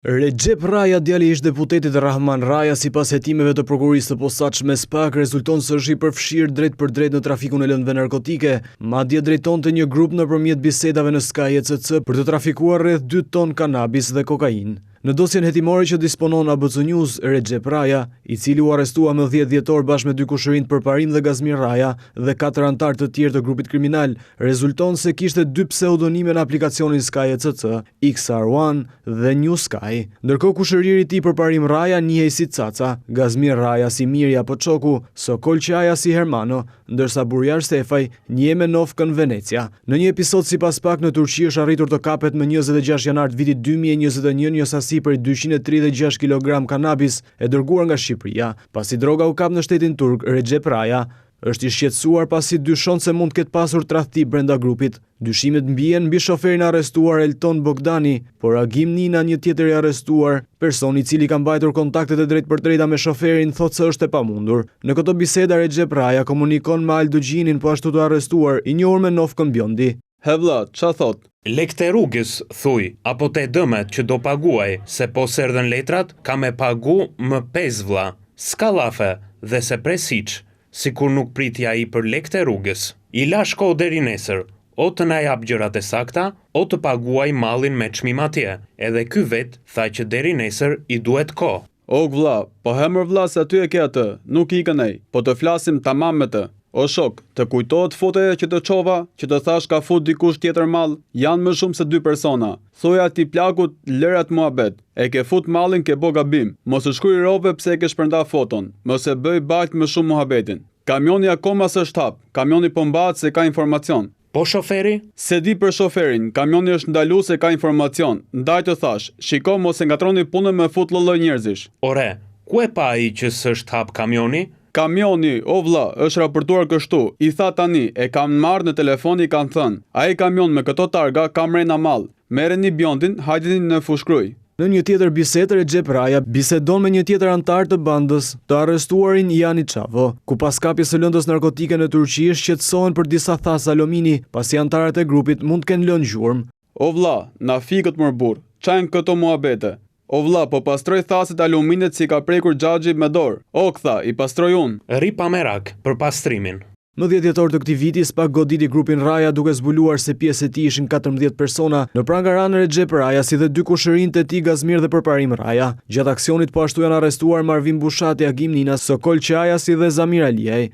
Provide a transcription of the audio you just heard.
Recep Raja, djali i ish-deputetit Rahman Raja, sipas hetimeve të prokurorisë së posaçme SPAK, rezulton se është i përfshirë drejt për drejt në trafikun e lëndëve narkotike, madje drejtonte një grup nëpërmjet bisedave në Sky ECC për të trafikuar rreth 2 ton kanabis dhe kokainë. Në dosjen hetimore që disponon ABC News, Recep Raja, i cili u arrestua më 10 dhjetor bashkë me 2 kushërinj Përparim dhe Gazmir Raja dhe 4 anëtar të tjerë të grupit kriminal, rezulton se kishte 2 pseudonime në aplikacionin Sky ECC, XR1 dhe New Sky. Ndërkohë kushëriri i tij Përparim Raja njihej si Caca, Gazmir Raja si Mirja Poçoku, Sokol Qaja si Hermano, ndërsa Burjar Stefaj njihe me Novkën Venecia. Në një episod sipas SPAK në Turqi është arritur të kapet më 26 janar të vitit 2021 një sasi për 236 kg kanabis e dërguar nga Shqipëria. Pasi droga u kap në shtetin turk, Recep Raja është i shqetësuar pasi dyshon se mund të ketë pasur tradhti brenda grupit. Dyshimet mbien mbi shoferin arrestuar Elton Bogdani, por Agim Nina, një tjetër i arrestuar, person i cili ka mbajtur kontaktet e drejtpërdrejta me shoferin, thotë se është e pamundur. Në këtë bisedë Recep Raja komunikon me Aldo Gjinin, po ashtu të arrestuar, i njohur me Novkën Bjondi. He vlla, qa thot? Lekte rrugës, thuj, apo te dëmet që do paguaj, se po serdhen letrat, ka me pagu më 5 vlla. Ska lafe dhe se presiq, si kur nuk pritja i për lekte rrugës. I la shko deri nesër, o të na jap gjërat e sakta, o të paguaj mallin me çmim atje. Edhe ky vet tha që deri nesër i duhet kohë. O vlla, po hemër vlla se aty e ke atë, nuk ikën ai, po të flasim tamam me të. O shok, të kujtohet fotoja që të çova, që të thash ka fut dikush tjetër mall, janë më shumë se 2 persona. Thoja ti plakut, lërat muhabet. E ke fut mallin, ke bo gabim. Mos e shkruaj rove pse e ke shpërnda foton. Mos e bëj balt më shumë muhabetin. Kamioni akoma s'është hap. Kamioni po mbahet se ka informacion. Po shoferi? Se di për shoferin, kamioni është ndalu se ka informacion. Ndaj të thash, shiko mos e ngatroni punën me fut lloj njerëzish. Ore, ku e pa ai që s'është hap kamioni? Kamioni, o vlla, është raportuar kështu. I tha tani, e kam marrë në telefon, i kanë thënë. Ai kamion me këto targa ka mrena mall. Merreni Bjondin, hajdeni në Fushkruj. Në një tjetër bisedë, Recep Raja bisedon me një tjetër antar të bandës, të arrestuarin Jani Çavo, ku pas kapjes së lëndës narkotike në Turqi shqetësohen për disa thas alumini, pasi antarët e grupit mund të kenë lënë gjurmë. O vlla, na fikët më burr. Çajm këto muhabete. O vlla, po pastroj thasit aluminit si ka prekur Xhaxhi me dorë. O ktha, i pastroj unë. Ri pa merak për pastrimin. Në 10 dhjetor të këtij viti, SPAK goditi grupin Raja duke zbuluar se pjesë e tij ishin 14 persona. Në prangaran Recep Raja si dhe 2 kushërinjtë e tij Gazmir dhe Përparim Raja. Gjatë aksionit po ashtu janë arrestuar Marvin Bushati, Agim Nina, Sokol Qaja si dhe Zamir Aliaj.